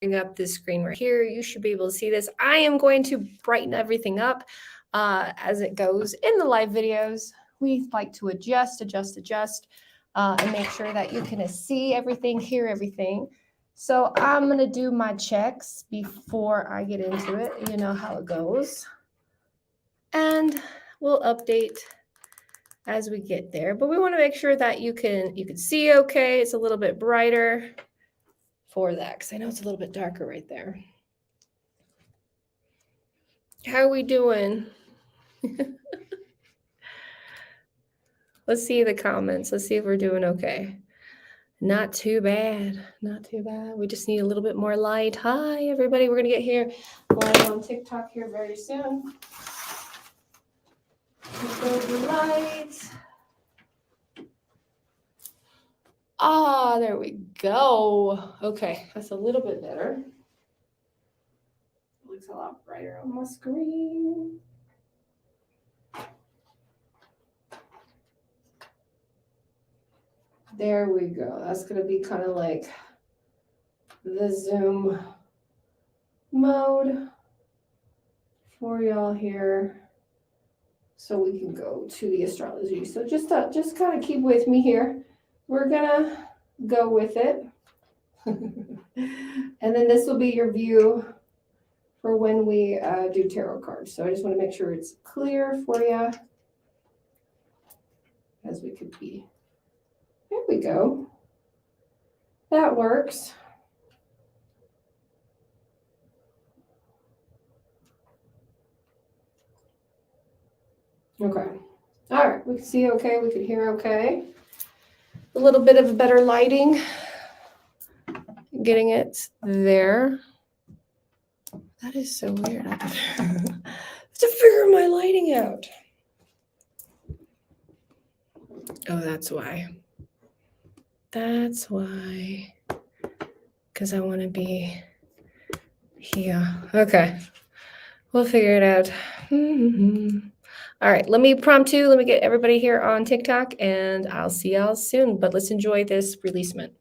bring up this screen right here. You should be able to see this. I am going to brighten everything up as it goes in the live videos. We like to adjust, and make sure that you can see everything, hear everything. So I'm going to do my checks before I get into it. You know how it goes. And we'll update as we get there. But we want to make sure that you can see okay. It's a little bit brighter for that because I know it's a little bit darker right there. How are we doing? Let's see the comments. Let's see if we're doing okay. Not too bad. Not too bad. We just need a little bit more light. Hi, everybody. We're going to get here live on TikTok here very soon. Go to lights. Ah, there we go. Okay, that's a little bit better. Looks a lot brighter on my screen. There we go. That's going to be kind of like the Zoom mode for y'all here. So we can go to the astrology. So just kind of keep with me here. We're going to go with it. And then this will be your view for when we do tarot cards. So I just want to make sure it's clear for you as we could be. There we go. That works. Okay. All right. We can see okay. We can hear okay. A little bit of a better lighting. Getting it there. That is so weird. I have to figure my lighting out. Oh, that's why. That's why. Because I want to be here. Okay. We'll figure it out. All right. Let me prompt you. Let me get everybody here on TikTok, and I'll see y'all soon. But let's enjoy this releasement.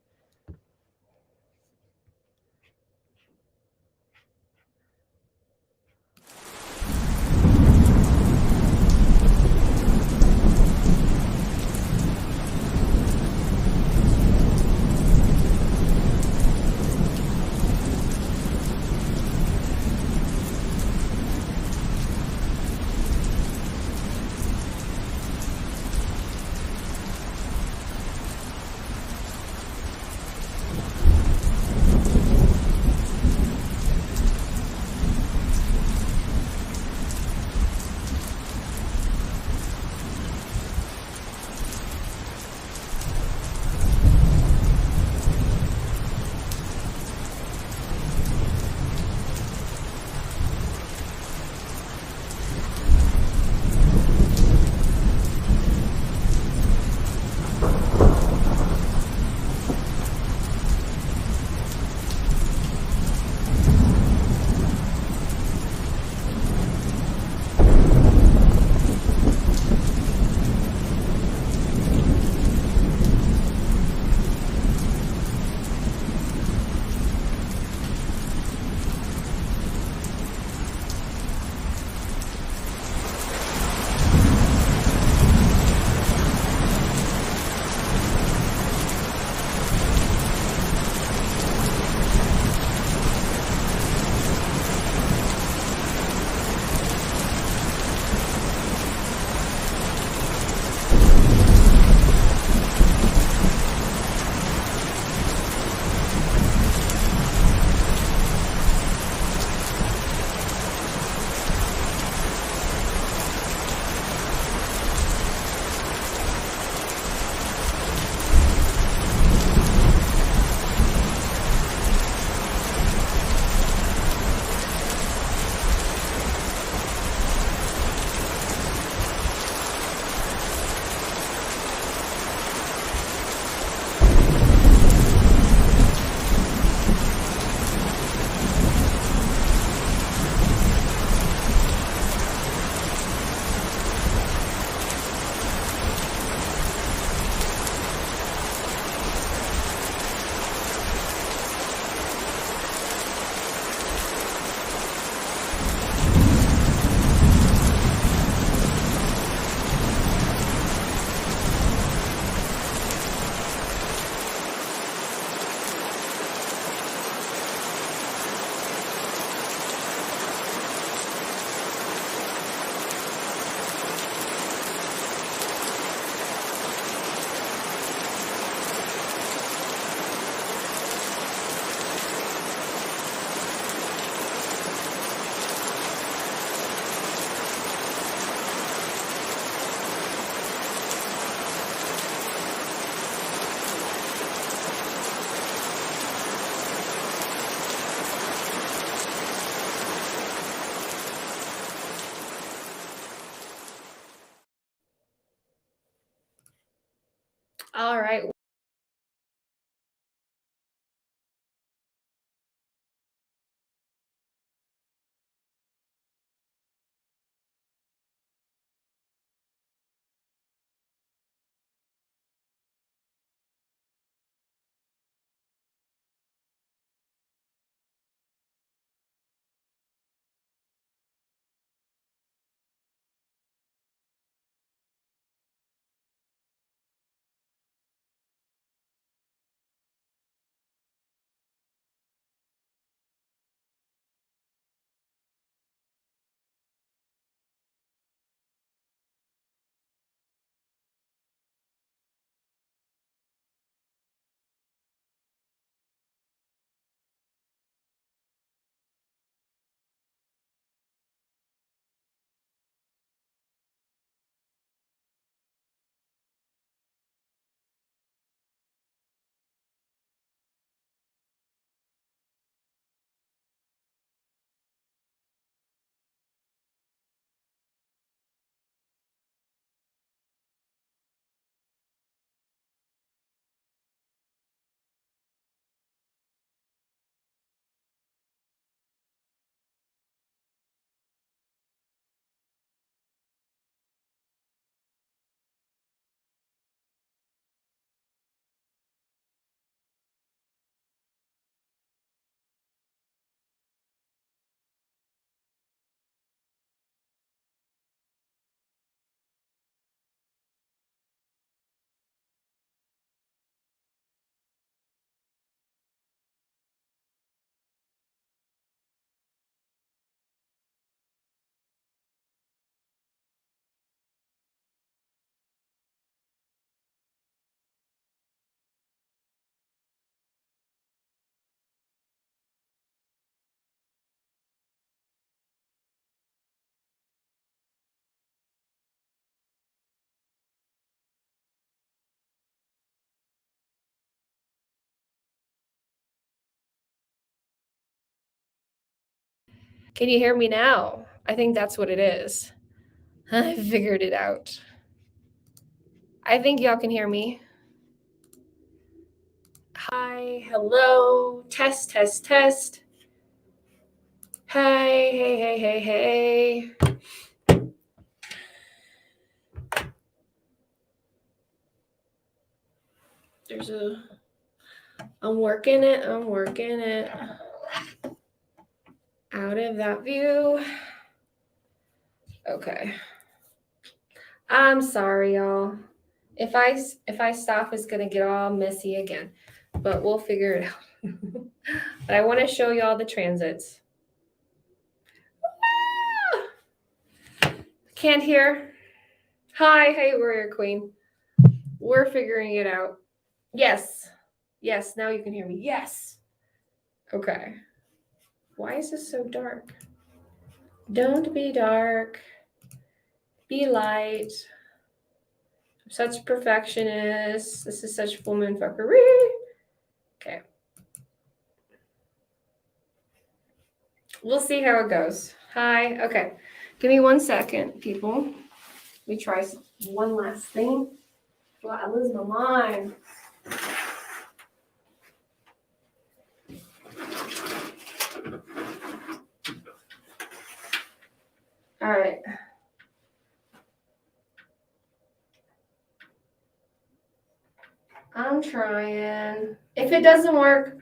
Can you hear me now? I think that's what it is. I figured it out. I think y'all can hear me. Hi, hello, test, test, test. Hey, hey, hey, hey, hey. I'm working it. Out of that view. Okay. I'm sorry, y'all. If I stop, it's gonna get all messy again, but we'll figure it out. But I want to show y'all the transits. Can't hear. Hi, hey, Warrior Queen. We're figuring it out. Yes. Yes, now you can hear me. Yes. Okay. Why is this so dark? Don't be dark. Be light. I'm such a perfectionist. This is such full moon fuckery. Okay. We'll see how it goes. Hi. Okay. Give me 1 second, people. Let me try one last thing. Well, I lose my mind. All right. I'm trying. If it doesn't work,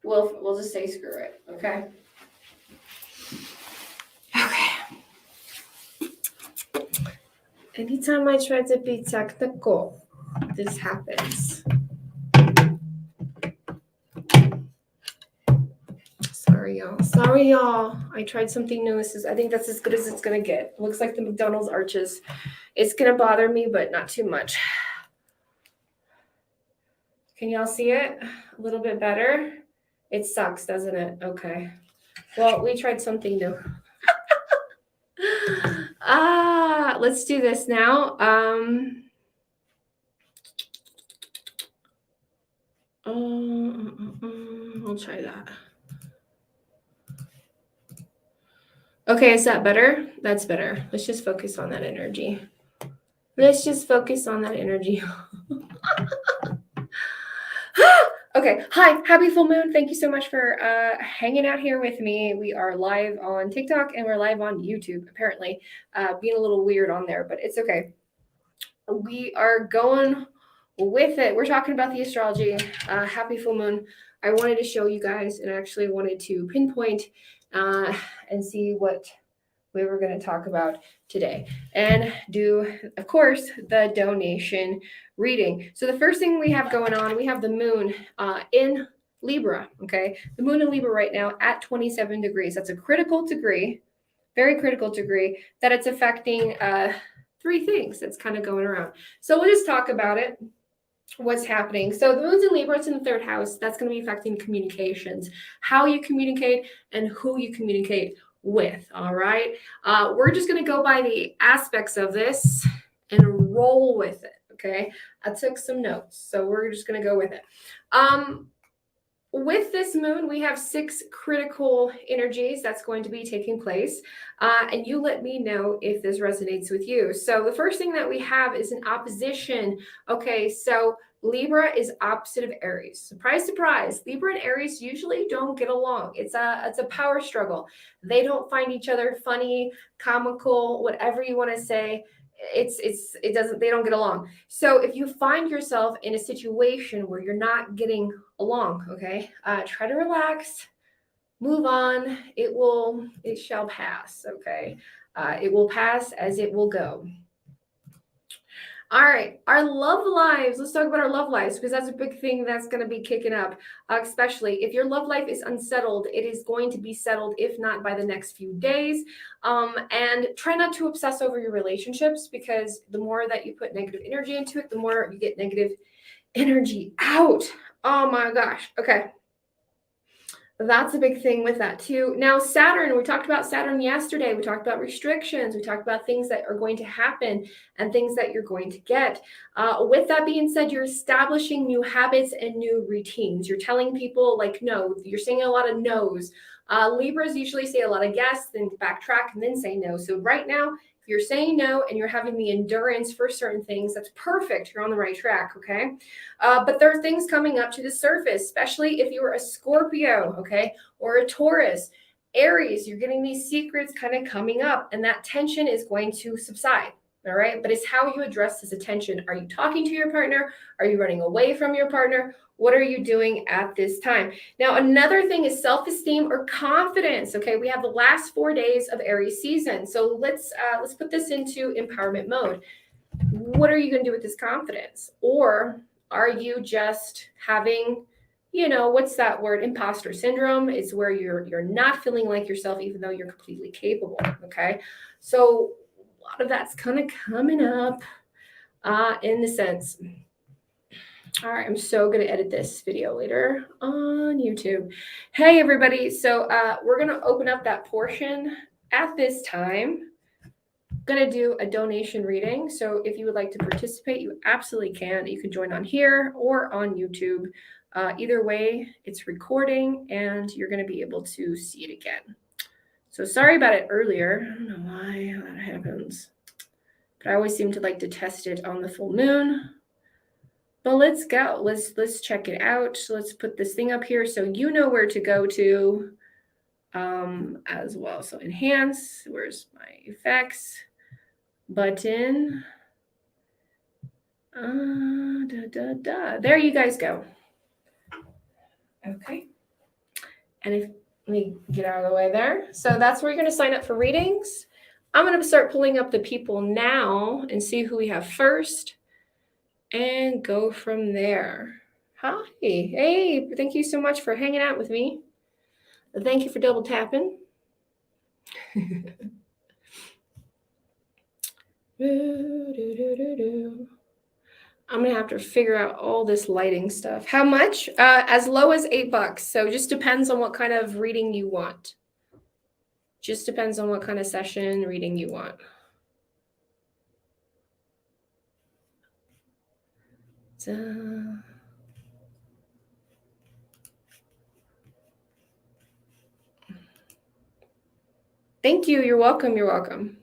we'll just say screw it. Okay. Okay. Anytime I try to be technical, this happens. Sorry, y'all. I tried something new. I think that's as good as it's gonna get. It looks like the McDonald's arches. It's gonna bother me, but not too much. Can y'all see it a little bit better? It sucks, doesn't it? Okay. Well, we tried something new. Let's do this now. We'll try that. Okay, is that better? That's better. Let's just focus on that energy. Okay. Hi, happy full moon. Thank you so much for hanging out here with me. We are live on TikTok and we're live on YouTube, apparently. Being a little weird on there, but it's okay. We are going with it. We're talking about the astrology. Happy full moon. I wanted to show you guys and actually wanted to pinpoint and see what we were going to talk about today and do, of course, the donation reading. So the first thing we have going on, we have the moon in Libra, okay? The moon in Libra right now at 27 degrees. That's a critical degree, very critical degree that it's affecting 3 things that's kind of going around. So we'll just talk about it. What's happening? So the moon's in Libra, it's in the 3rd house. That's going to be affecting communications, how you communicate and who you communicate with. All right. We're just going to go by the aspects of this and roll with it. Okay. I took some notes, so we're just going to go with it. With this moon, we have 6 critical energies that's going to be taking place. And you let me know if this resonates with you. So the first thing that we have is an opposition. Okay, so Libra is opposite of Aries. Surprise, surprise. Libra and Aries usually don't get along. It's a power struggle. They don't find each other funny, comical, whatever you want to say. They don't get along. So if you find yourself in a situation where you're not getting along, okay, try to relax, move on. It shall pass. Okay. It will pass as it will go. All right, our love lives. Let's talk about our love lives because that's a big thing that's going to be kicking up, especially if your love life is unsettled. It is going to be settled, if not by the next few days. And try not to obsess over your relationships because the more that you put negative energy into it, the more you get negative energy out. Oh my gosh. Okay. That's a big thing with that too. Now, Saturn, we talked about Saturn yesterday. We talked about restrictions. We talked about things that are going to happen and things that you're going to get. With that being said, you're establishing new habits and new routines. You're telling people like no. You're saying a lot of no's. Libras usually say a lot of yes, then backtrack, and then say no. So right now, if you're saying no and you're having the endurance for certain things, that's perfect. You're on the right track, okay? But there are things coming up to the surface, especially if you're a Scorpio, okay, or a Taurus. Aries, you're getting these secrets kind of coming up, and that tension is going to subside. All right. But it's how you address this attention. Are you talking to your partner? Are you running away from your partner? What are you doing at this time? Now, another thing is self-esteem or confidence. Okay. We have the last 4 days of Aries season. So let's put this into empowerment mode. What are you going to do with this confidence? Or are you just having, what's that word? Imposter syndrome. It's where you're not feeling like yourself, even though you're completely capable. Okay. So a lot of that's kind of coming up in the sense. All right, I'm so going to edit this video later on YouTube. Hey, everybody. So we're going to open up that portion at this time. Going to do a donation reading. So if you would like to participate, you absolutely can. You can join on here or on YouTube. Either way, it's recording and you're going to be able to see it again. So sorry about it earlier. I don't know why that happens, but I always seem to like to test it on the full moon. But let's go. Let's check it out. So let's put this thing up here so you know where to go to as well. So enhance. Where's my effects button? There you guys go. Okay. And if let me get out of the way there. So that's where you're going to sign up for readings. I'm going to start pulling up the people now and see who we have first and go from there. Hi. Hey, thank you so much for hanging out with me. Thank you for double tapping. I'm going to have to figure out all this lighting stuff. How much? As low as $8. So just depends on what kind of reading you want. Just depends on what kind of session reading you want. Thank you. You're welcome. You're welcome.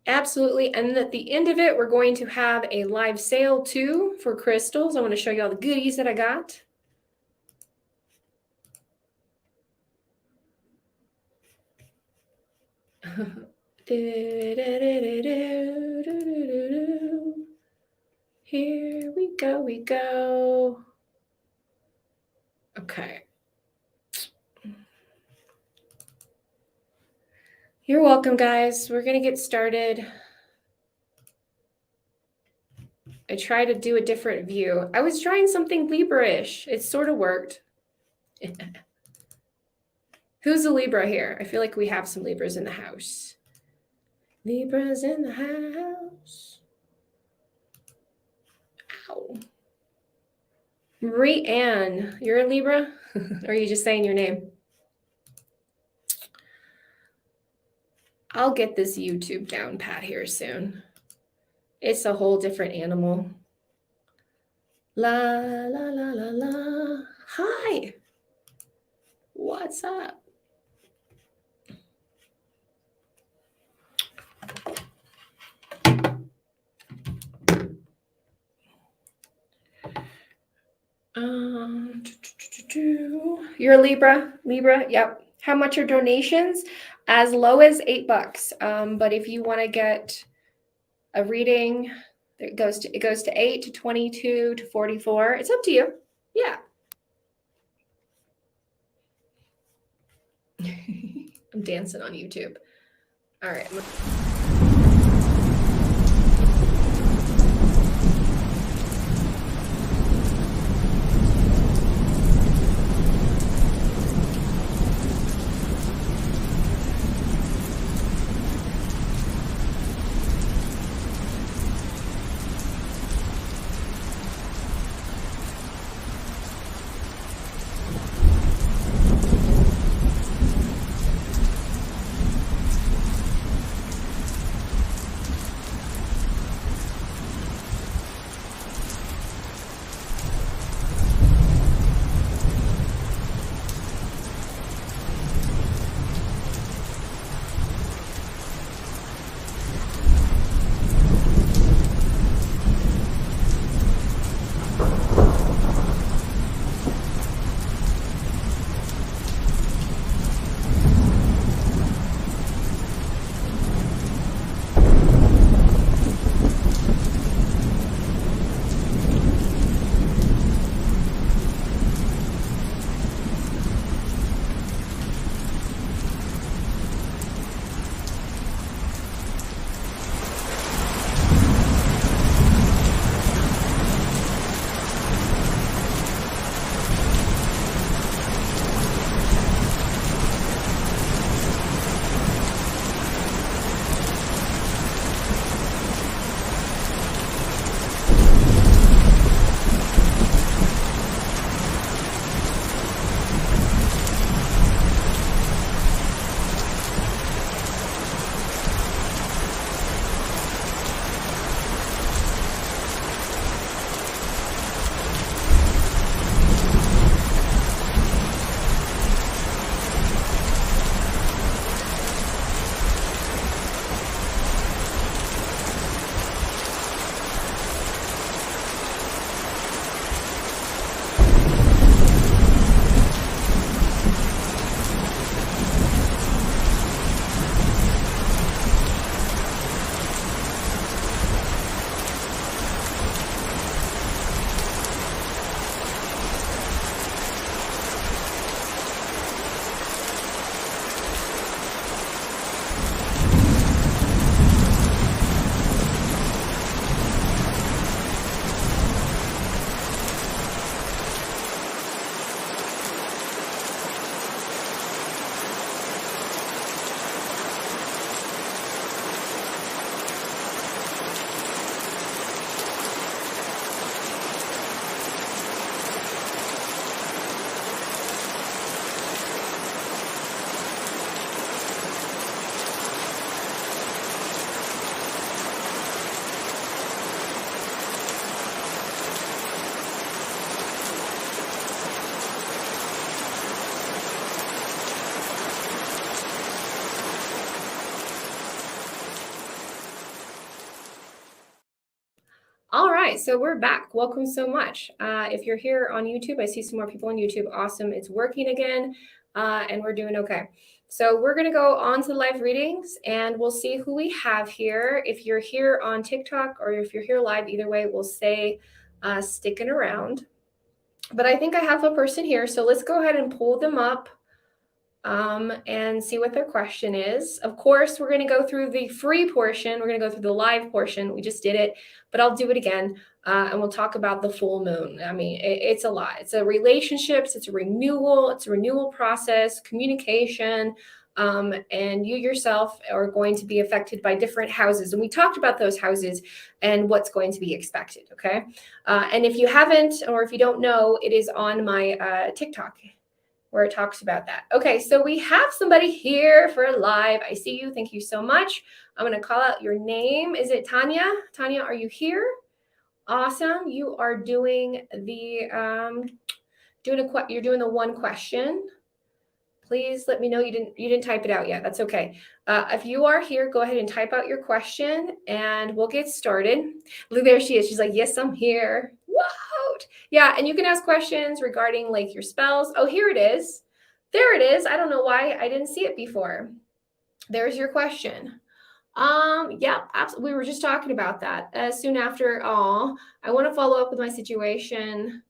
Absolutely. And at the end of it, we're going to have a live sale too for crystals. I want to show you all the goodies that I got. Here we go. Okay. You're welcome, guys. We're going to get started. I try to do a different view. I was trying something Libra-ish. It sort of worked. Who's a Libra here? I feel like we have some Libras in the house. Libras in the house. Ow. Marie Ann, you're a Libra? Or are you just saying your name? I'll get this YouTube down pat here soon. It's a whole different animal. La, la, la, la, la. Hi. What's up? You're a Libra? Libra, yep. How much are donations? As low as $8. But if you want to get a reading, it goes to 8 to 22 to 44. It's up to you. Yeah. I'm dancing on YouTube. All right. so we're back. Welcome so much. If you're here on YouTube, I see some more people on YouTube. Awesome. It's working again, and we're doing okay. So we're going to go on to the live readings, and we'll see who we have here. If you're here on TikTok or if you're here live, either way, we'll stay sticking around. But I think I have a person here, so let's go ahead and pull them up and see what their question is. Of course, we're going to go through the free portion. We're going to go through the live portion. We just did it, but I'll do it again, and we'll talk about the full moon. I mean, it's a lot. It's a relationships. It's a renewal. It's a renewal process, communication, and you yourself are going to be affected by different houses. And we talked about those houses and what's going to be expected, okay? And if you haven't, or if you don't know, it is on my TikTok, where it talks about that. Okay, so we have somebody here for live. I see you. Thank you so much. I'm going to call out your name. Is it Tanya? Tanya, are you here? Awesome. You are doing the you're doing the one question. Please let me know you didn't type it out yet. That's okay. If you are here, go ahead and type out your question and we'll get started. Look, there she is. She's like, yes, I'm here. Wow. Yeah, and you can ask questions regarding like your spells. Oh, here it is. There it is. I don't know why I didn't see it before. There's your question. Yeah, absolutely. We were just talking about that. Soon after, I want to follow up with my situation.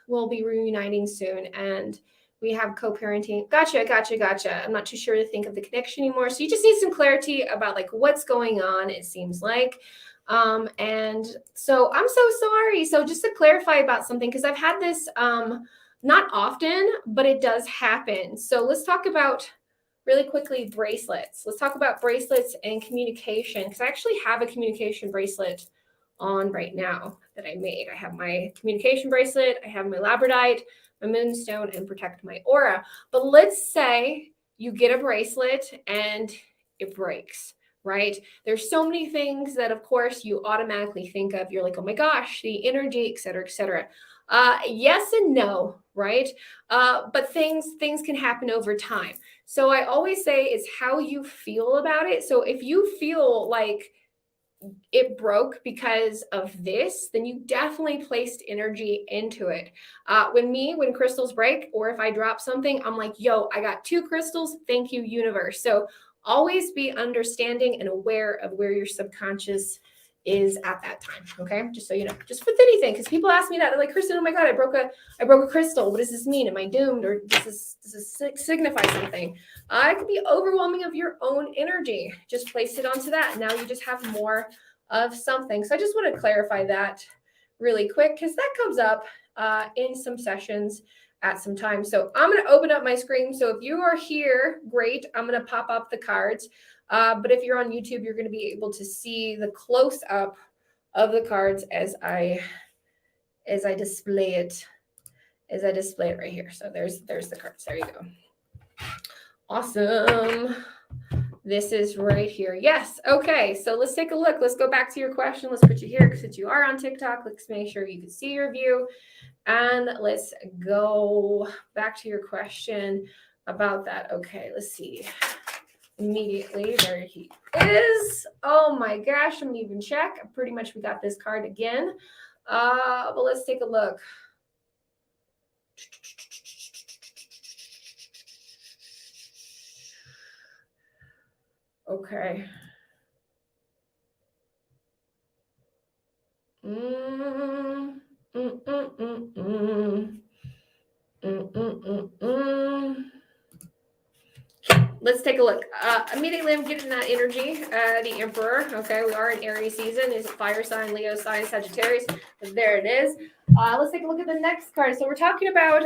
We'll be reuniting soon, and we have co-parenting. Gotcha. I'm not too sure to think of the connection anymore. So you just need some clarity about like what's going on, it seems like. And so I'm so sorry. So just to clarify about something, because I've had this not often, but it does happen. So let's talk about really quickly bracelets. Let's talk about bracelets and communication, because I actually have a communication bracelet on right now that I made. I have my communication bracelet, I have my labradorite, my moonstone, and protect my aura. But let's say you get a bracelet and it breaks, right? There's so many things that, of course, you automatically think of. You're like, oh my gosh, the energy, et cetera, et cetera. Yes and no, right? But things can happen over time. So I always say it's how you feel about it. So if you feel like it broke because of this, then you definitely placed energy into it. When crystals break, or if I drop something, I'm like, yo, I got 2 crystals. Thank you, universe. So always be understanding and aware of where your subconscious is at that time. Okay. Just so you know, just with anything. Cause people ask me that, they're like, Kristen, oh my God, I broke a crystal. What does this mean? Am I doomed? Or does this signify something? It could be overwhelming of your own energy. Just place it onto that. Now you just have more of something. So I just want to clarify that really quick, because that comes up in some sessions at some time. So I'm going to open up my screen. So if you are here, great. I'm going to pop up the cards. But if you're on YouTube, you're going to be able to see the close up of the cards as I display it. Right here. So there's the cards. There you go. Awesome. This is right here. Yes. Okay. So let's take a look. Let's go back to your question. Let's put you here since you are on TikTok. Let's make sure you can see your view. And let's go back to your question about that. Okay. Let's see. Immediately, there he is. Oh my gosh. I'm even check. Pretty much we got this card again. But let's take a look. Okay. Let's take a look. Immediately, I'm getting that energy. The Emperor. Okay, we are in Aries season. Is it fire sign, Leo sign, Sagittarius? There it is. Let's take a look at the next card. So we're talking about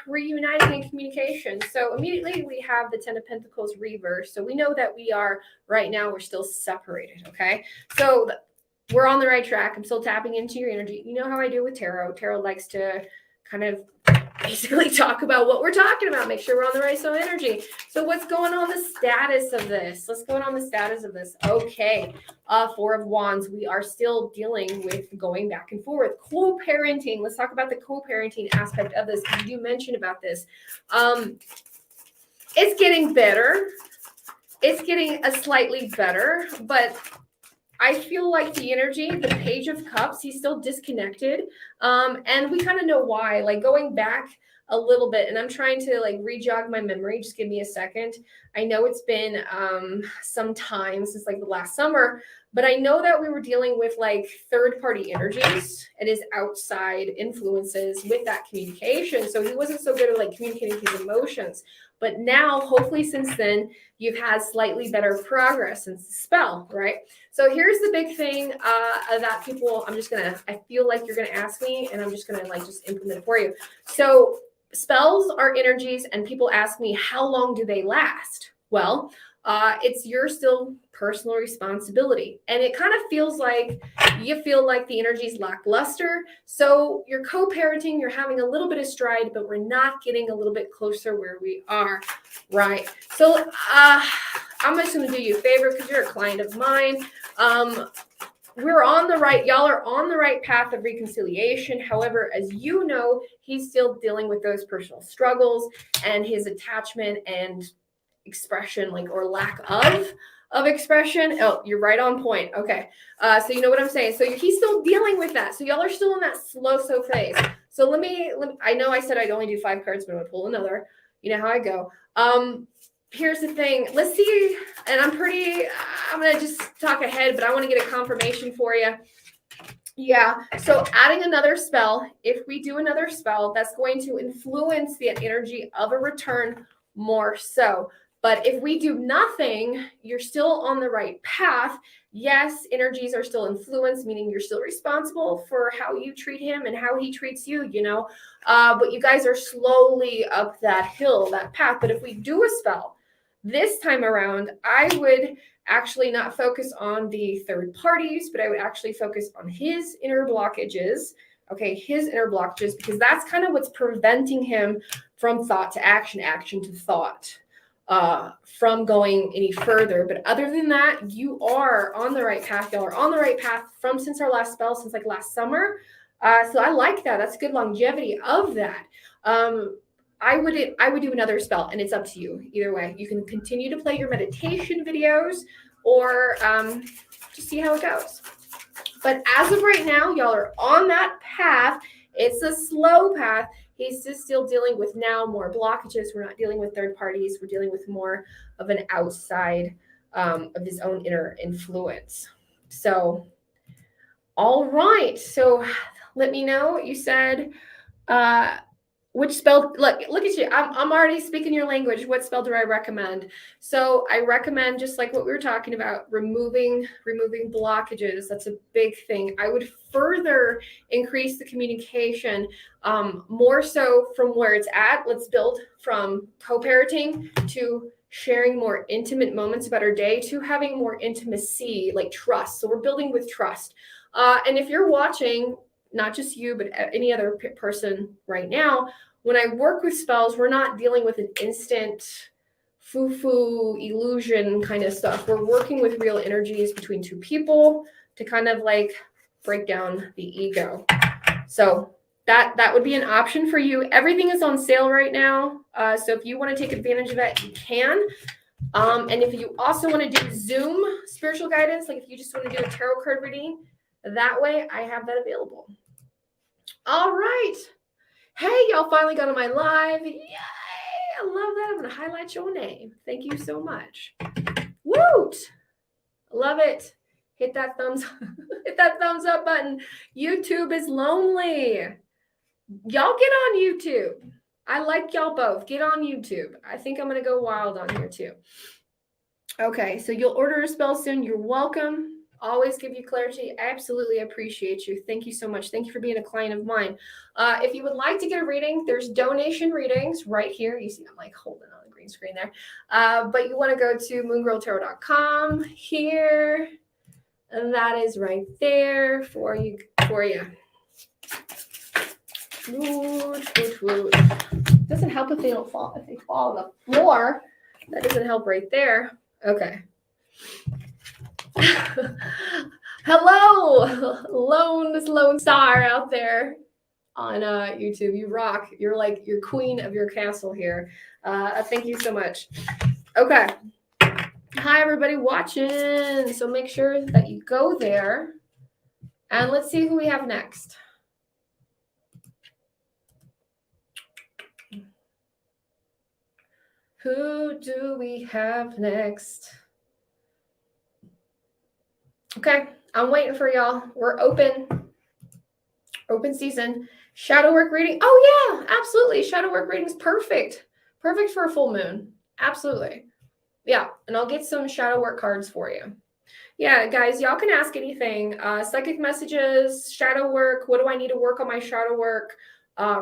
reuniting and communication. So immediately we have the 10 of Pentacles reverse. So we know that we are right now, we're still separated. Okay, so we're on the right track. I'm still tapping into your energy. You know how I do with tarot. Tarot likes to kind of basically talk about what we're talking about, make sure we're on the right zone energy. So what's going on the status of this? Let's go on the status of this. Okay. 4 of Wands. We are still dealing with going back and forth. Co-parenting. Let's talk about the co-parenting aspect of this. You mentioned about this. It's getting better. It's getting a slightly better, but I feel like the energy, the Page of Cups, he's still disconnected. And we kind of know why. Like going back a little bit, and I'm trying to like re-jog my memory. Just give me a second. I know it's been some time since like the last summer, but I know that we were dealing with like third-party energies and his outside influences with that communication. So he wasn't so good at like communicating his emotions. But now, hopefully, since then, you've had slightly better progress since the spell, right? So here's the big thing that people, I feel like you're gonna ask me, and I'm just gonna like just implement it for you. So spells are energies, and people ask me, how long do they last? Well, it's your still personal responsibility. And it kind of feels like you feel like the energy is lackluster. So you're co-parenting, you're having a little bit of stride, but we're not getting a little bit closer where we are, right? So I'm just going to do you a favor because you're a client of mine. We're on the right, y'all are on the right path of reconciliation. However, as you know, he's still dealing with those personal struggles and his attachment and expression, like, or lack of expression. Oh, you're right on point. Okay. So you know what I'm saying? So he's still dealing with that. So y'all are still in that slow phase. So let me, I know I said I'd only do 5 cards, but I'm going to pull another. You know how I go. Here's the thing. Let's see. And I'm going to just talk ahead, but I want to get a confirmation for you. Yeah. So adding another spell, if we do another spell, that's going to influence the energy of a return more so. But if we do nothing, you're still on the right path. Yes, energies are still influenced, meaning you're still responsible for how you treat him and how he treats you, you know. But you guys are slowly up that hill, that path. But if we do a spell this time around, I would actually not focus on the third parties, but I would actually focus on his inner blockages. Okay, his inner blockages, because that's kind of what's preventing him from thought to action, action to thought, from going any further. But other than that, you are on the right path. Y'all are on the right path from since our last spell, since like last summer. So I like that. That's good longevity of that. I would do another spell, and it's up to you. Either way, you can continue to play your meditation videos or just see how it goes. But as of right now, y'all are on that path. It's a slow path. He's just still dealing with now more blockages. We're not dealing with third parties. We're dealing with more of an outside of his own inner influence. So, all right. So let me know what you said. Which spell, look at you. I'm already speaking your language. What spell do I recommend? So I recommend, just like what we were talking about, removing blockages. That's a big thing. I would further increase the communication, more so from where it's at. Let's build from co-parenting to sharing more intimate moments about our day to having more intimacy, like trust. So we're building with trust. And if you're watching, not just you, but any other person right now, when I work with spells, we're not dealing with an instant foo-foo illusion kind of stuff. We're working with real energies between two people to kind of like break down the ego. So that would be an option for you. Everything is on sale right now. So if you want to take advantage of that, you can. And if you also want to do Zoom spiritual guidance, like if you just want to do a tarot card reading, that way I have that available. All right. Hey, y'all finally got on my live. Yay! I love that. I'm going to highlight your name. Thank you so much. Woot! Love it. Hit that thumbs up button. YouTube is lonely. Y'all get on YouTube. I like y'all both. Get on YouTube. I think I'm going to go wild on here too. Okay, so you'll order a spell soon. You're welcome. Always give you clarity. I absolutely appreciate you. Thank you so much. Thank you for being a client of mine. If you would like to get a reading, there's donation readings right here. You see I'm like holding on the green screen there. But you want to go to moongirltarot.com here. And that is right there for you. Doesn't help if they don't fall. If they fall on the floor, that doesn't help right there. Okay. Hello, this lone star out there on YouTube. You rock. You're like, you're queen of your castle here. Thank you so much. Okay. Hi, everybody watching. So make sure that you go there. And let's see who we have next. Who do we have next? Okay, I'm waiting for y'all. We're open. Open season. Shadow work reading. Oh, yeah, absolutely. Shadow work reading is perfect. Perfect for a full moon. Absolutely. Yeah, and I'll get some shadow work cards for you. Yeah, guys, y'all can ask anything. Psychic messages, shadow work. What do I need to work on my shadow work?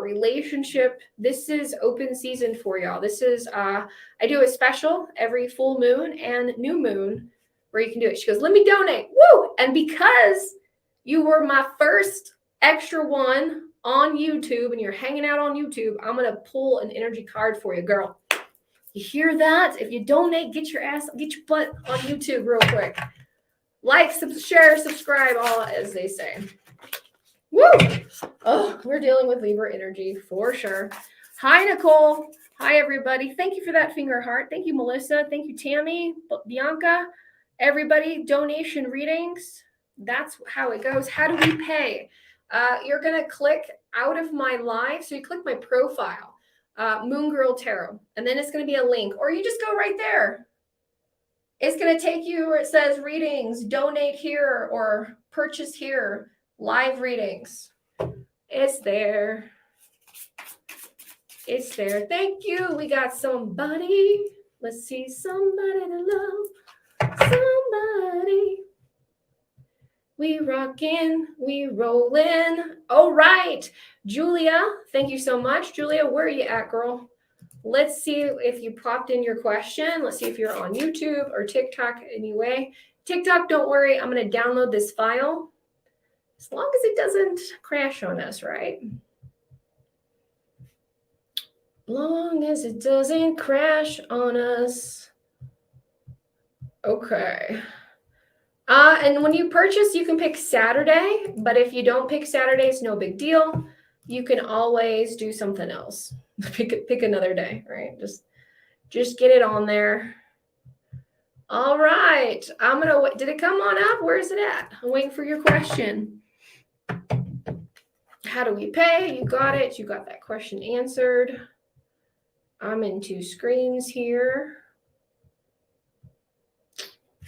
Relationship. This is open season for y'all. This is, I do a special every full moon and new moon where you can do it. She goes, let me donate. Woo! And because you were my first extra one on YouTube and you're hanging out on YouTube, I'm going to pull an energy card for you, girl. You hear that? If you donate, get your butt on YouTube real quick. Like, share, subscribe, all as they say. Woo! Oh, we're dealing with Libra energy for sure. Hi, Nicole. Hi, everybody. Thank you for that finger heart. Thank you, Melissa. Thank you, Tammy, Bianca. Everybody, donation readings. That's how it goes. How do we pay? You're going to click out of my live. So you click my profile, Moon Girl Tarot, and then it's going to be a link, or you just go right there. It's going to take you where it says readings, donate here, or purchase here, live readings. It's there. It's there. Thank you. We got somebody. Let's see. Somebody to love. Somebody. We rockin'. We rollin'. All right. Julia, thank you so much. Julia, where are you at, girl? Let's see if you popped in your question. Let's see if you're on YouTube or TikTok anyway. TikTok, don't worry. I'm going to download this file as long as it doesn't crash on us, right? Long as it doesn't crash on us. Okay. And when you purchase, you can pick Saturday, but if you don't pick Saturday, it's no big deal. You can always do something else. Pick another day, right? Just get it on there. All right. I'm going to wait. Did it come on up? Where is it at? I'm waiting for your question. How do we pay? You got it. You got that question answered. I'm in two screens here.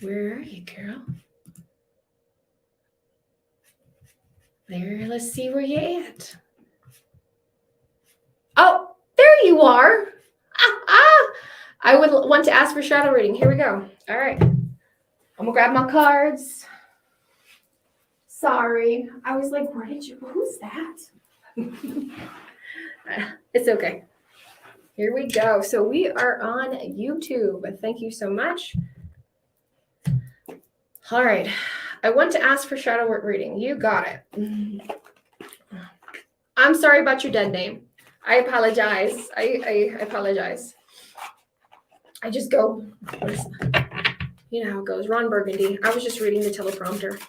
Where are you, girl? There. Let's see where you at. Oh, there you are. I would want to ask for shadow reading. Here we go. All right. I'm going to grab my cards. Sorry. I was like, who's that? It's okay. Here we go. So we are on YouTube. Thank you so much. All right. I want to ask for shadow work reading. You got it. I'm sorry about your dead name. I apologize. I apologize. I just go, you know how it goes. Ron Burgundy. I was just reading the teleprompter.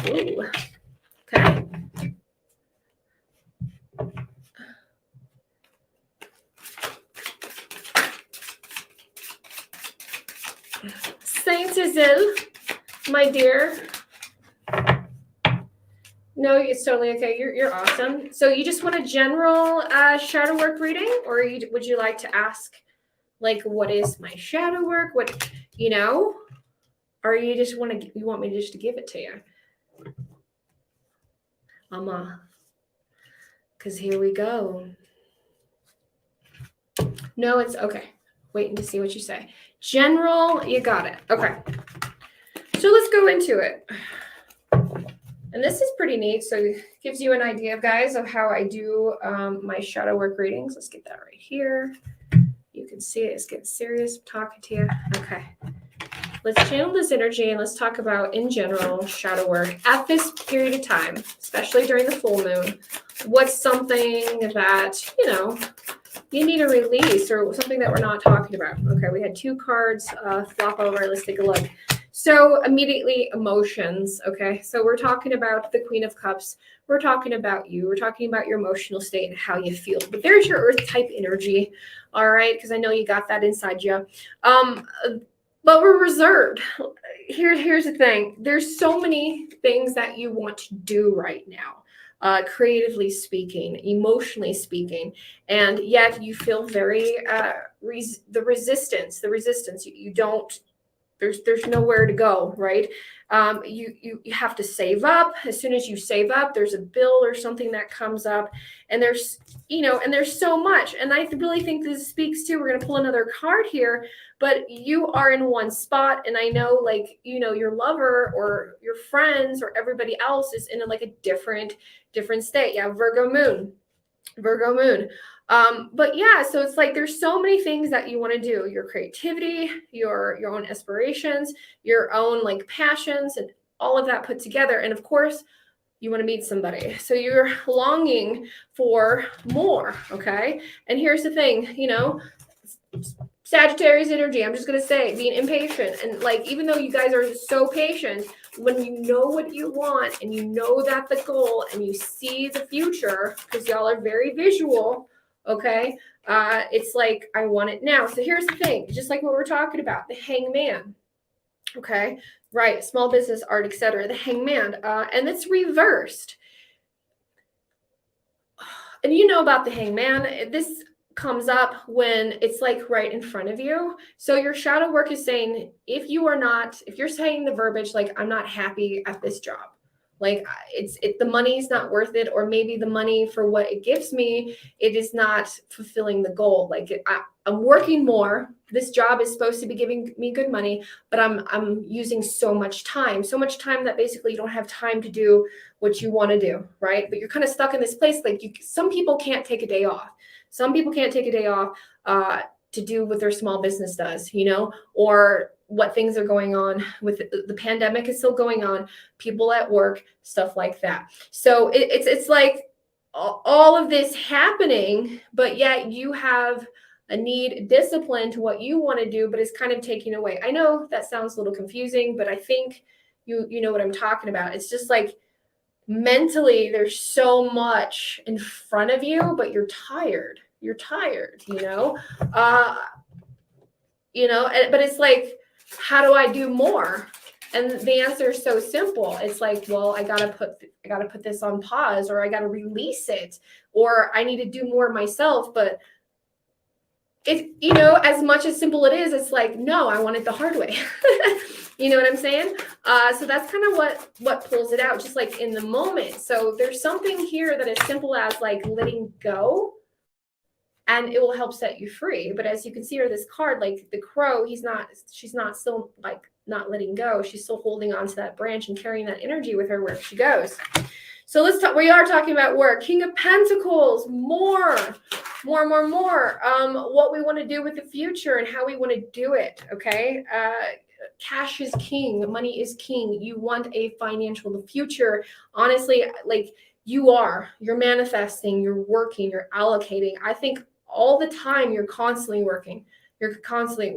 Ooh. Okay. Saint Cecile, my dear. No, it's totally okay. You're awesome. So you just want a general shadow work reading, or would you like to ask, like, what is my shadow work? What, you know, or you just you want me just to give it to you? Because here we go. No, it's okay. Waiting to see what you say. General, you got it. Okay. So let's go into it. And this is pretty neat. So it gives you an idea, guys, of how I do my shadow work readings. Let's get that right here. You can see it. It's getting serious. I'm talking to you. Okay. Let's channel this energy and let's talk about, in general, shadow work at this period of time, especially during the full moon. What's something that, you know, you need a release, or something that we're not talking about? Okay, we had two cards flop over. Let's take a look. So immediately emotions, okay? So we're talking about the Queen of Cups. We're talking about you. We're talking about your emotional state and how you feel. But there's your Earth type energy, all right? Because I know you got that inside you. But we're reserved. Here's the thing. There's so many things that you want to do right now, creatively speaking, emotionally speaking, and yet you feel very the resistance. You don't. There's nowhere to go, right? You have to save up. As soon as you save up, there's a bill or something that comes up, and there's so much. And I really think this speaks to. We're gonna pull another card here, but you are in one spot, and I know, like, your lover or your friends or everybody else is in like a different state. Yeah, Virgo moon. But yeah, so it's like there's so many things that you want to do. Your creativity, your own aspirations, your own like passions, and all of that put together. And of course, you want to meet somebody. So you're longing for more, okay? And here's the thing, Sagittarius energy, I'm just going to say, being impatient. And like, even though you guys are so patient, when you know what you want and you know that the goal and you see the future, because y'all are very visual, okay? It's like, I want it now. So here's the thing, just like what we're talking about, the hangman, okay? Right, small business, art, etc. The hangman, and it's reversed. And you know about the hangman, this comes up when it's like right in front of you. So your shadow work is saying, if you're saying the verbiage like, I'm not happy at this job, like the money's not worth it, or maybe the money for what it gives me, it is not fulfilling the goal. Like I'm working more. This job is supposed to be giving me good money, but I'm using so much time that basically you don't have time to do what you want to do, right? But you're kind of stuck in this place. Like some people can't take a day off. Some people can't take a day off to do what their small business does, or what things are going on with the pandemic is still going on, people at work, stuff like that. So it's like all of this happening, but yet you have a need, discipline to what you want to do, but it's kind of taking away. I know that sounds a little confusing, but I think you know what I'm talking about. It's just like mentally there's so much in front of you, but you're tired, but it's like, how do I do more? And the answer is so simple. It's like, well, I gotta put this on pause, or I gotta release it, or I need to do more myself. But it, as much as simple it is, it's like, no, I want it the hard way. You know what I'm saying? So that's kind of what pulls it out, just like in the moment. So there's something here that is simple as like letting go, and it will help set you free. But as you can see here, this card, like the crow, she's not still like not letting go. She's still holding on to that branch and carrying that energy with her where she goes. So let's talk. We are talking about work. King of Pentacles, more. What we want to do with the future and how we want to do it. Okay. Cash is king. Money is king. You want a financial future. Honestly, like you're manifesting, you're working, you're allocating. I think all the time you're constantly working. You're constantly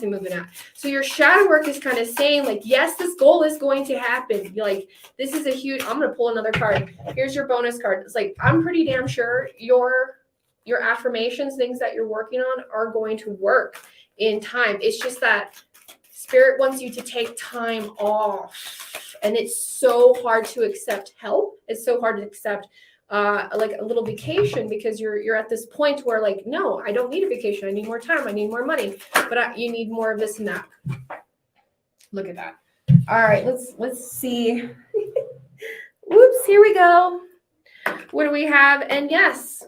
moving out. So your shadow work is kind of saying like, yes, this goal is going to happen. You're like, this is a huge, I'm going to pull another card. Here's your bonus card. It's like, I'm pretty damn sure your affirmations, things that you're working on are going to work in time. It's just that Spirit wants you to take time off. And it's so hard to accept help. It's so hard to accept like a little vacation, because you're at this point where like, no, I don't need a vacation. I need more time. I need more money, but you need more of this and that. Look at that. All right, let's see. Whoops, here we go. What do we have? And yes,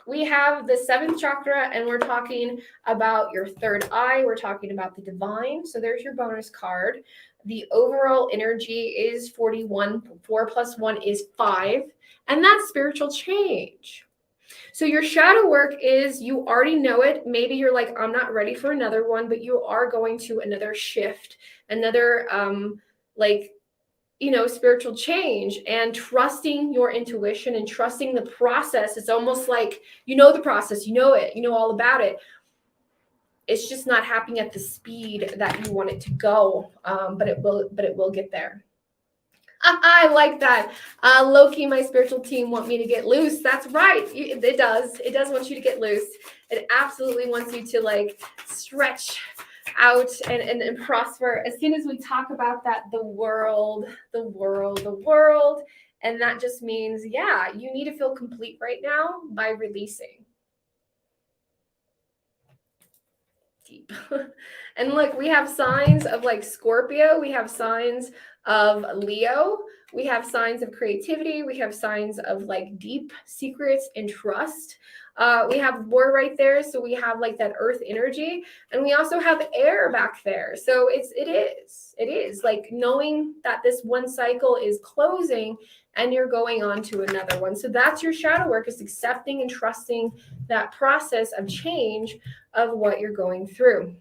we have the 7th chakra, and we're talking about your third eye. We're talking about the divine. So there's your bonus card. The overall energy is 41. 4 plus 1 is 5. And that's spiritual change. So your shadow work is, you already know it. Maybe you're like, I'm not ready for another one, but you are going to another shift, another spiritual change, and trusting your intuition and trusting the process. It's almost like, the process, it, all about it. It's just not happening at the speed that you want it to go, but it will get there. I like that. Loki, my spiritual team, want me to get loose. That's right. It does. It does want you to get loose. It absolutely wants you to like stretch out and prosper. As soon as we talk about that, the world. And that just means, yeah, you need to feel complete right now by releasing. Deep. And look, we have signs of like Scorpio. We have signs of Leo. We have signs of creativity. We have signs of like deep secrets and trust. We have war right there. So we have like that earth energy, and we also have air back there. So it is like knowing that this one cycle is closing and you're going on to another one. So that's your shadow work, is accepting and trusting that process of change of what you're going through.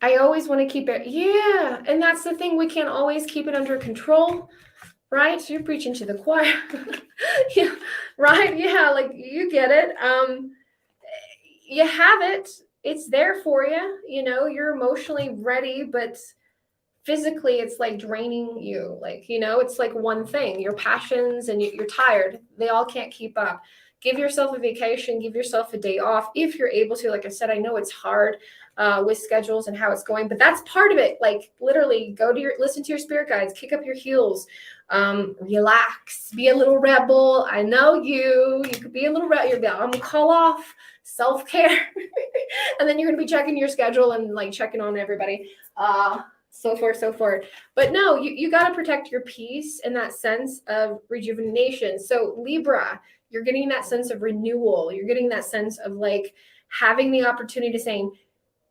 I always want to keep it. Yeah. And that's the thing. We can't always keep it under control, right? So you're preaching to the choir. Yeah. Right. Yeah. Like you get it. You have it. It's there for you. You know, you're emotionally ready, but physically it's like draining you. Like, you know, it's like one thing, your passions, and you're tired. They all can't keep up. Give yourself a vacation, give yourself a day off if you're able to. Like I said, I know it's hard with schedules and how it's going, but that's part of it. Like literally listen to your spirit guides, kick up your heels, relax, be a little rebel. I know you could be a little rebel. I'm gonna call off self-care. And then you're gonna be checking your schedule and like checking on everybody. So forth. But no, you got to protect your peace in that sense of rejuvenation. So Libra, you're getting that sense of renewal. You're getting that sense of like having the opportunity to saying,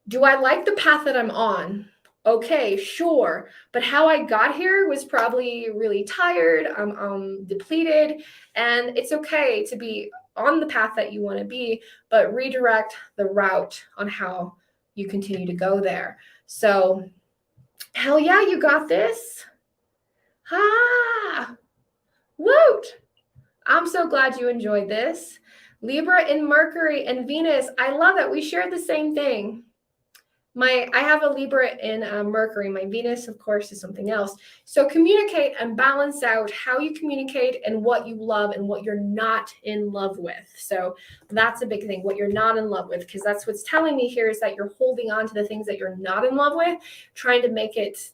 do I like the path that I'm on? Okay, sure. But how I got here was probably really tired. I'm depleted, and it's okay to be on the path that you want to be, but redirect the route on how you continue to go there. So hell yeah, you got this. Woot. I'm so glad you enjoyed this. Libra in Mercury and Venus. I love it. We shared the same thing. I have a Libra in Mercury. My Venus, of course, is something else. So communicate and balance out how you communicate and what you love and what you're not in love with. So that's a big thing, what you're not in love with, because that's what's telling me here is that you're holding on to the things that you're not in love with, trying to make it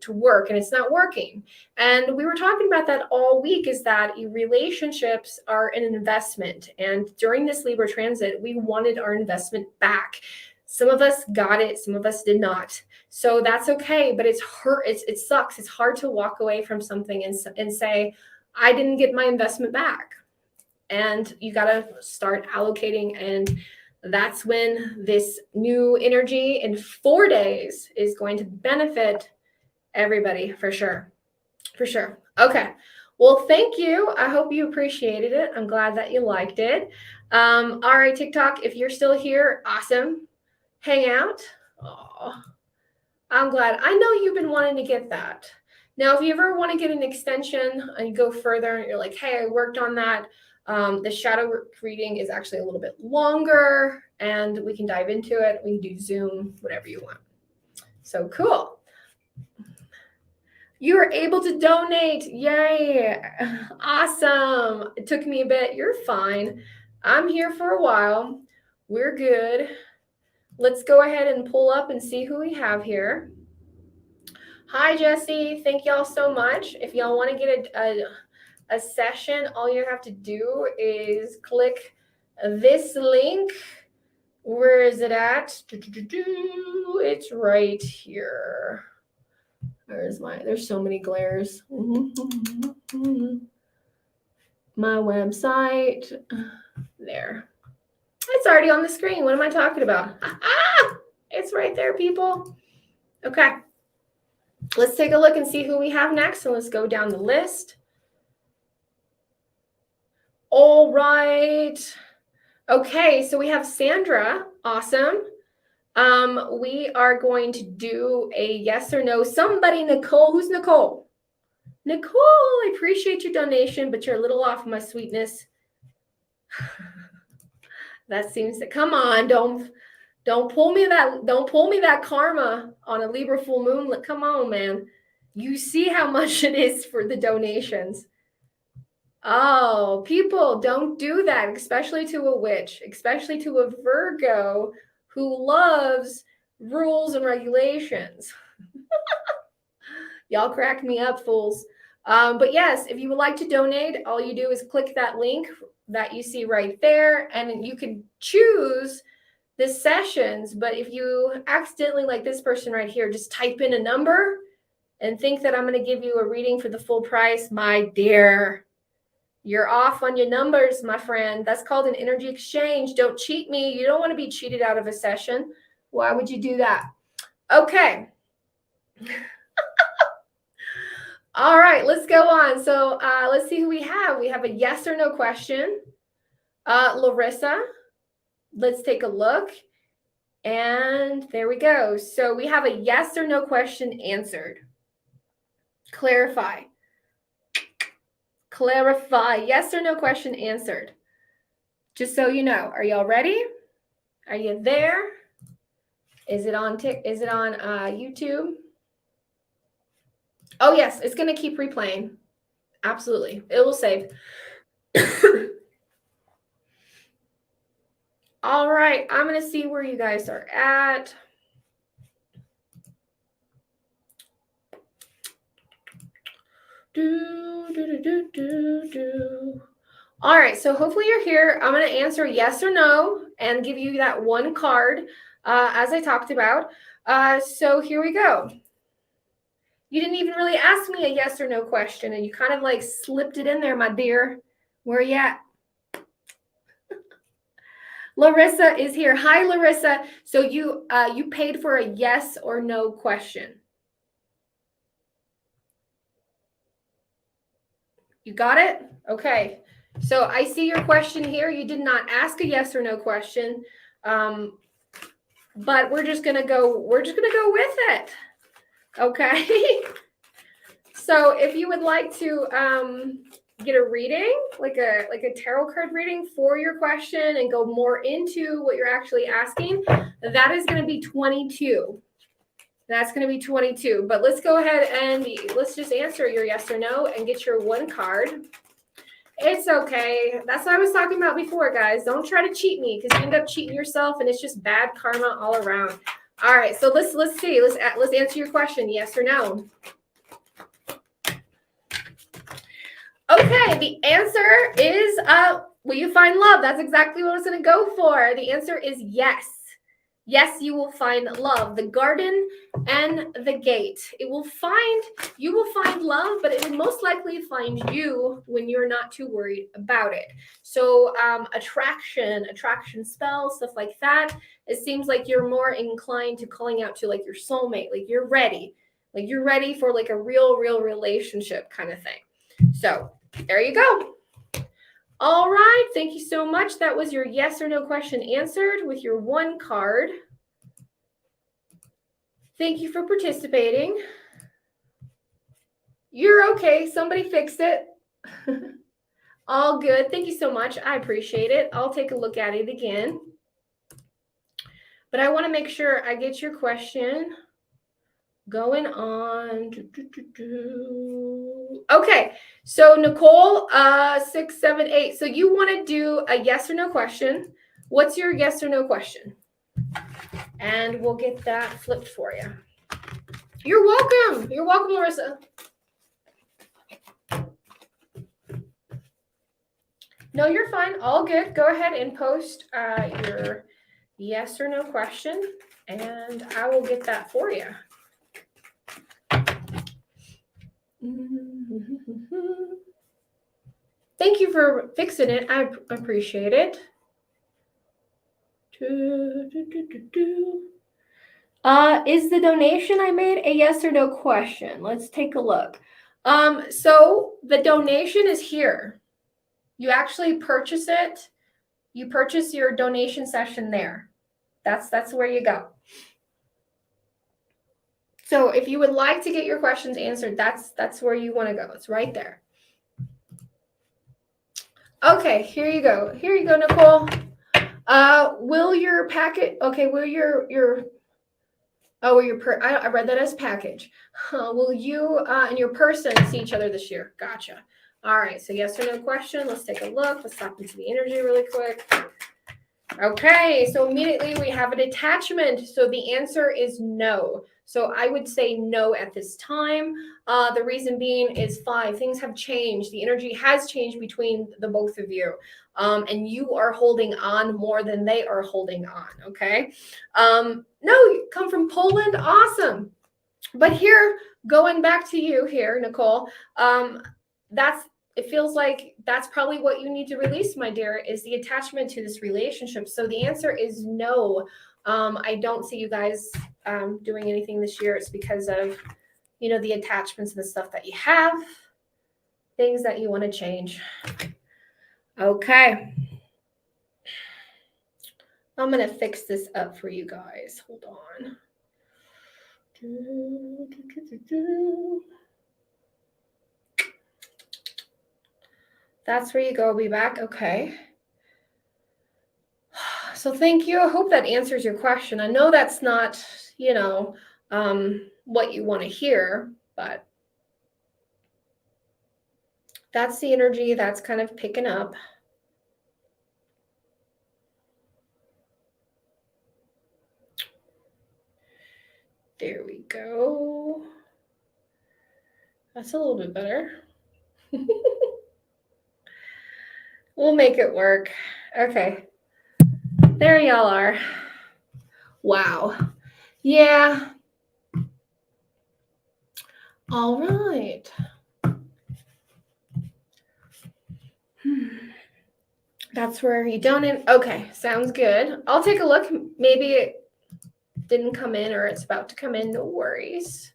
to work, and it's not working. And we were talking about that all week, is that relationships are an investment. And during this Libra transit, we wanted our investment back. Some of us got it, some of us did not. So that's okay, but it's hurt. It sucks. It's hard to walk away from something and say, I didn't get my investment back. And you got to start allocating. And that's when this new energy in 4 days is going to benefit everybody for sure. For sure. Okay. Well, thank you. I hope you appreciated it. I'm glad that you liked it. All right, TikTok, if you're still here, awesome. Hang out. Oh, I'm glad. I know you've been wanting to get that. Now, if you ever want to get an extension and you go further and you're like, hey, I worked on that. The shadow reading is actually a little bit longer and we can dive into it. We can do Zoom, whatever you want. So cool. You were able to donate. Yay. Awesome. It took me a bit. You're fine. I'm here for a while. We're good. Let's go ahead and pull up and see who we have here. Hi, Jesse. Thank y'all so much. If y'all want to get a session, all you have to do is click this link. Where is it at? It's right here. There's so many glares. My website. There. It's already on the screen. What am I talking about? It's right there, people. Okay. Let's take a look and see who we have next. And let's go down the list. All right. Okay, so we have Sandra. Awesome. We are going to do a yes or no. Somebody, Nicole. Who's Nicole? Nicole, I appreciate your donation, but you're a little off my sweetness. That seems to, come on, don't pull me that karma on a Libra full moon. Come on, man. You see how much it is for the donations. Oh, people, don't do that, especially to a witch, especially to a Virgo who loves rules and regulations. Y'all crack me up, fools. But yes, if you would like to donate, all you do is click that link that you see right there, and you can choose the sessions. But if you accidentally, like this person right here, just type in a number and think that I'm going to give you a reading for the full price, my dear, you're off on your numbers, my friend. That's called an energy exchange. Don't cheat me. You don't want to be cheated out of a session. Why would you do that? Okay. All right, let's go on. So let's see who we have. We have a yes or no question. Larissa, let's take a look. And there we go. So we have a yes or no question answered. Clarify. Clarify. Yes or no question answered. Just so you know, are y'all ready? Are you there? Is it on YouTube? Oh yes, it's going to keep replaying. Absolutely. It will save. All right, I'm going to see where you guys are at. All right, so hopefully you're here. I'm going to answer yes or no and give you that one card as I talked about. So here we go. You didn't even really ask me a yes or no question, and you kind of like slipped it in there, my dear. Where are you at? Larissa is here. Hi, Larissa. So you paid for a yes or no question. You got it? Okay. So I see your question here. You did not ask a yes or no question, but we're just gonna go with it. Okay. So if you would like to get a reading, like a tarot card reading for your question and go more into what you're actually asking, that is going to be 22. That's going to be 22. But let's go ahead and let's just answer your yes or no and get your one card. It's okay. That's what I was talking about before, guys. Don't try to cheat me because you end up cheating yourself and it's just bad karma all around. All right, so let's see. Let's answer your question, yes or no. Okay, the answer is will you find love? That's exactly what I was going to go for. The answer is yes. Yes, you will find love. The garden and the gate. You will find love, but it will most likely find you when you're not too worried about it. So attraction spells, stuff like that. It seems like you're more inclined to calling out to like your soulmate. Like you're ready. Like you're ready for like a real relationship kind of thing. So there you go. All right. Thank you so much. That was your yes or no question answered with your one card. Thank you for participating. You're okay. Somebody fixed it. All good. Thank you so much. I appreciate it. I'll take a look at it again. But I want to make sure I get your question going on. Okay, so Nicole, 678. So you want to do a yes or no question. What's your yes or no question? And we'll get that flipped for you. You're welcome. You're welcome, Larissa. No, you're fine. All good. Go ahead and post your yes or no question, and I will get that for you. Thank you for fixing it. I appreciate it. Is the donation I made a yes or no question? Let's take a look. So the donation is here. You actually purchase it. You purchase your donation session there. That's where you go. So if you would like to get your questions answered, that's where you want to go. It's right there. Okay, here you go. Here you go, Nicole. Will your packet, okay, will I read that as package. Will you and your person see each other this year? Gotcha. All right, so yes or no question. Let's take a look. Let's hop into the energy really quick. Okay, so immediately we have a detachment. So the answer is no. So I would say no at this time. The reason being is 5. Things have changed. The energy has changed between the both of you. And you are holding on more than they are holding on. Okay. No, you come from Poland. Awesome. But here, going back to you here, Nicole, it feels like that's probably what you need to release, my dear, is the attachment to this relationship. So the answer is no. I don't see you guys doing anything this year. It's because of, the attachments and the stuff that you have, things that you want to change. Okay. I'm going to fix this up for you guys. Hold on. That's where you go. I'll be back. Okay. So thank you. I hope that answers your question. I know that's not, what you want to hear, but that's the energy that's kind of picking up. There we go. That's a little bit better. We'll make it work. Okay. There y'all are. Wow. Yeah. All right. That's where you donate. Okay, sounds good. I'll take a look. Maybe it didn't come in or it's about to come in. No worries.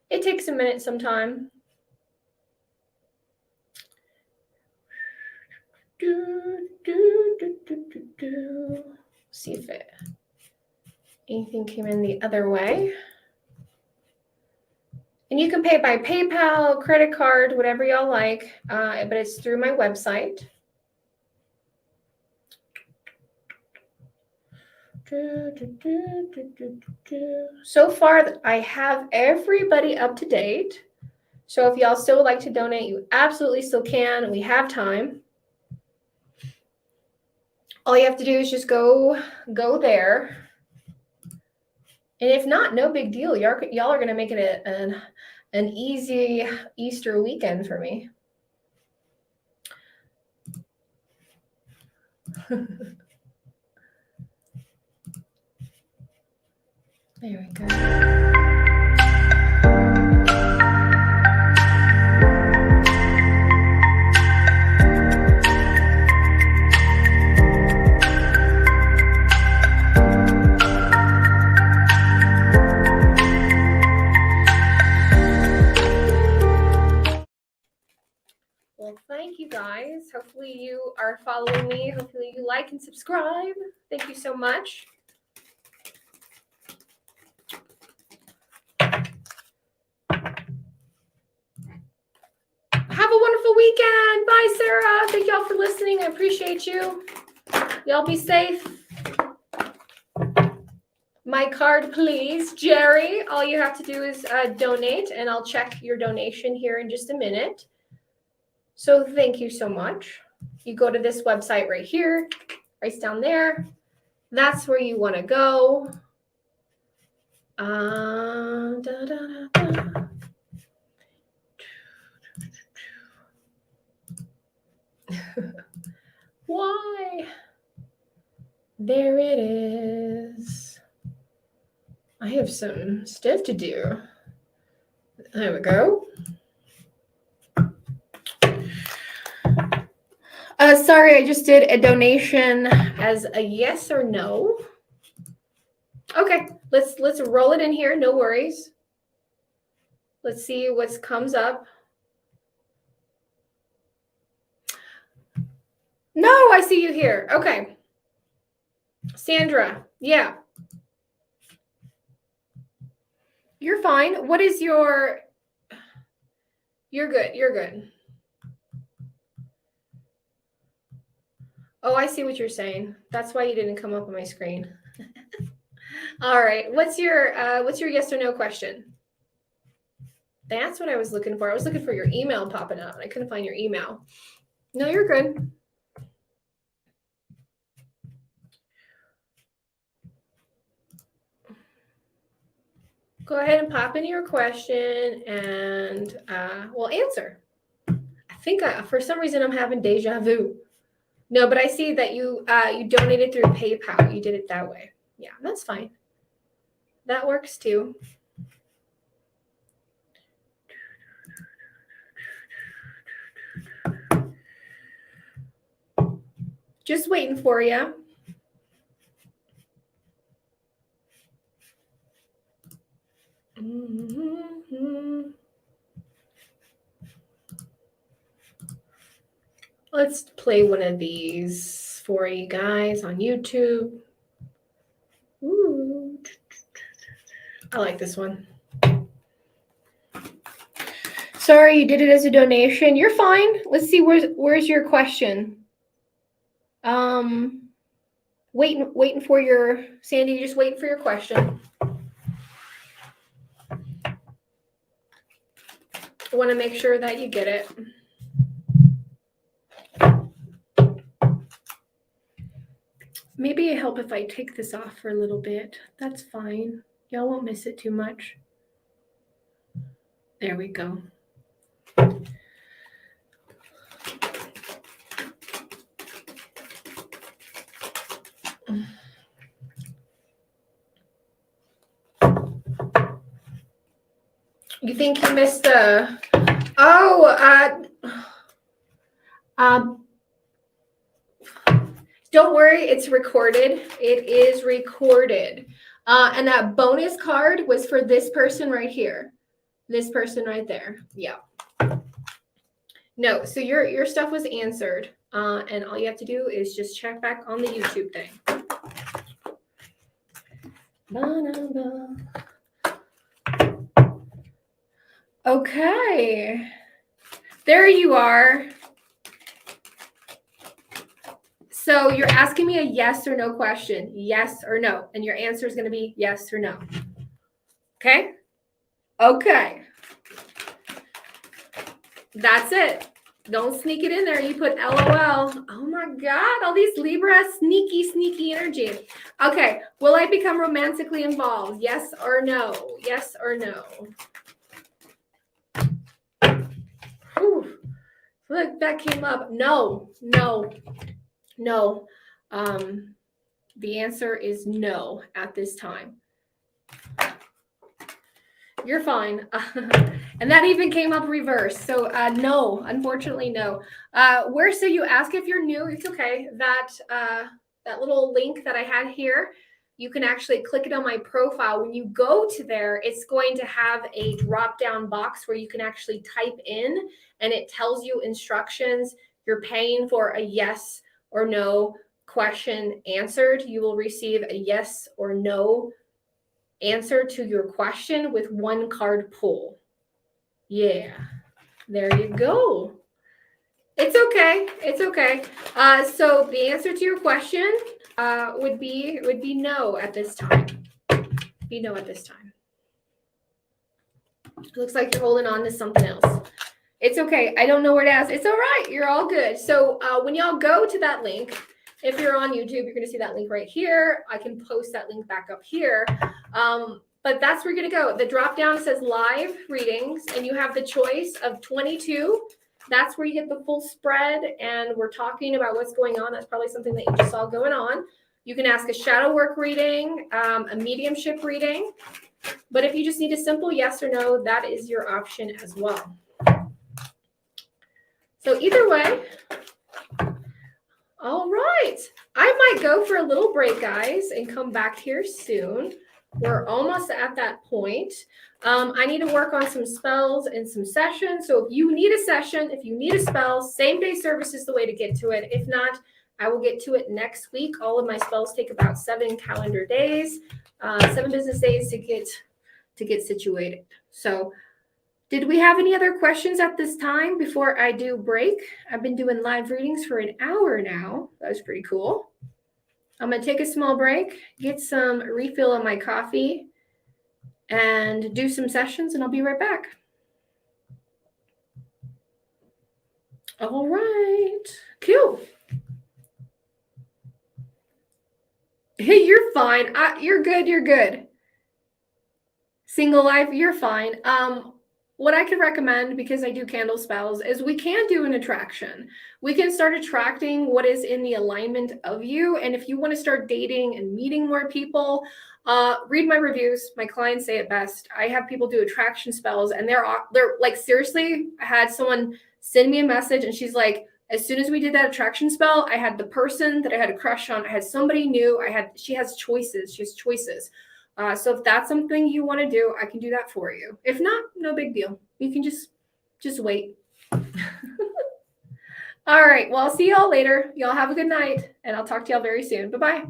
It takes a minute sometime. See if anything came in the other way. And you can pay by PayPal, credit card, whatever y'all like, but it's through my website. So far, I have everybody up to date. So if y'all still would like to donate, you absolutely still can. We have time. All you have to do is just go there. And if not, no big deal. Y'all are going to make it an easy Easter weekend for me. There we go. Well, thank you guys. Hopefully you are following me. Hopefully you like and subscribe. Thank you so much. Have a wonderful weekend. Bye, Sarah. Thank y'all for listening. I appreciate you. Y'all be safe. My card, please. Jerry, all you have to do is donate, and I'll check your donation here in just a minute. So thank you so much. You go to this website right here, right down there. That's where you want to go. Why? There it is. I have some stuff to do. There we go. Sorry, I just did a donation as a yes or no. Okay, let's roll it in here. No worries. Let's see what comes up. No, I see you here. Okay. Sandra, yeah. You're fine. What is your... You're good. You're good. Oh, I see what you're saying. That's why you didn't come up on my screen. All right. What's your yes or no question? That's what I was looking for. I was looking for your email popping up. I couldn't find your email. No, you're good. Go ahead and pop in your question and we'll answer. I think for some reason I'm having deja vu. No, but I see that you donated through PayPal. You did it that way. Yeah, that's fine. That works too. Just waiting for you. Mm-hmm. Let's play one of these for you guys on YouTube. Ooh. I like this one. Sorry, you did it as a donation. You're fine. Let's see, where's your question? Waiting for your Sandy, just waiting for your question. I want to make sure that you get it. Maybe it help if I take this off for a little bit. That's fine. Y'all won't miss it too much. There we go. You think you missed the... don't worry, it's recorded. It is recorded. And that bonus card was for this person right here. This person right there. Yeah. No, so your stuff was answered. And all you have to do is just check back on the YouTube thing. Okay. There you are. So you're asking me a yes or no question. Yes or no. And your answer is going to be yes or no. Okay? Okay. That's it. Don't sneak it in there. You put LOL. Oh my God. All these Libra sneaky energy. Okay. Will I become romantically involved? Yes or no? Yes or no? Whew. Look, that came up. No. The answer is no at this time. You're fine. And that even came up reverse. So no, unfortunately, no. So you ask if you're new, it's okay. That little link that I had here, you can actually click it on my profile. When you go to there, it's going to have a drop-down box where you can actually type in and it tells you instructions. You're paying for a yes or no question answered. You will receive a yes or no answer to your question with one card pull. Yeah, there you go. It's okay. It's okay. So the answer to your question would be no at this time. Be no at this time. It looks like you're holding on to something else. It's okay. I don't know where to ask. It's all right. You're all good. So when y'all go to that link, if you're on YouTube, you're going to see that link right here. I can post that link back up here. But that's where you're going to go. The drop down says live readings, and you have the choice of 22. That's where you get the full spread, and we're talking about what's going on. That's probably something that you just saw going on. You can ask a shadow work reading, a mediumship reading. But if you just need a simple yes or no, that is your option as well. So either way, all right. I might go for a little break, guys, and come back here soon. We're almost at that point. I need to work on some spells and some sessions. So if you need a session, if you need a spell, same day service is the way to get to it. If not, I will get to it next week. All of my spells take about 7 calendar days, 7 business days to get situated. So Did we have any other questions at this time before I do break? I've been doing live readings for an hour now. That was pretty cool. I'm going to take a small break, get some refill on my coffee, and do some sessions, and I'll be right back. All right. Cool. Hey, you're fine. You're good. You're good. Single life, you're fine. What I could recommend, because I do candle spells, is we can do an attraction. We can start attracting what is in the alignment of you. And if you want to start dating and meeting more people, read my reviews. My clients say it best. I have people do attraction spells, and they're like, seriously, I had someone send me a message, and she's like, as soon as we did that attraction spell, I had the person that I had a crush on. I had somebody new. She has choices. She has choices. So if that's something you want to do, I can do that for you. If not, no big deal. You can just wait. All right. Well, I'll see y'all later. Y'all have a good night, and I'll talk to y'all very soon. Bye-bye.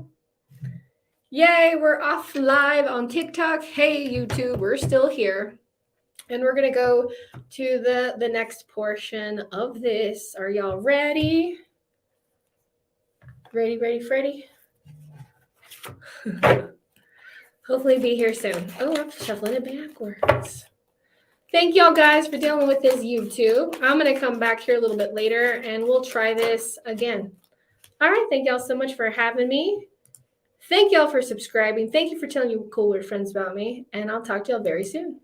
Yay, we're off live on TikTok. Hey, YouTube, we're still here. And we're going to go to the next portion of this. Are y'all ready? Ready, Freddy? Hopefully be here soon. Oh, I'm shuffling it backwards. Thank y'all guys for dealing with this YouTube. I'm going to come back here a little bit later and we'll try this again. All right. Thank y'all so much for having me. Thank y'all for subscribing. Thank you for telling your cooler friends about me. And I'll talk to y'all very soon.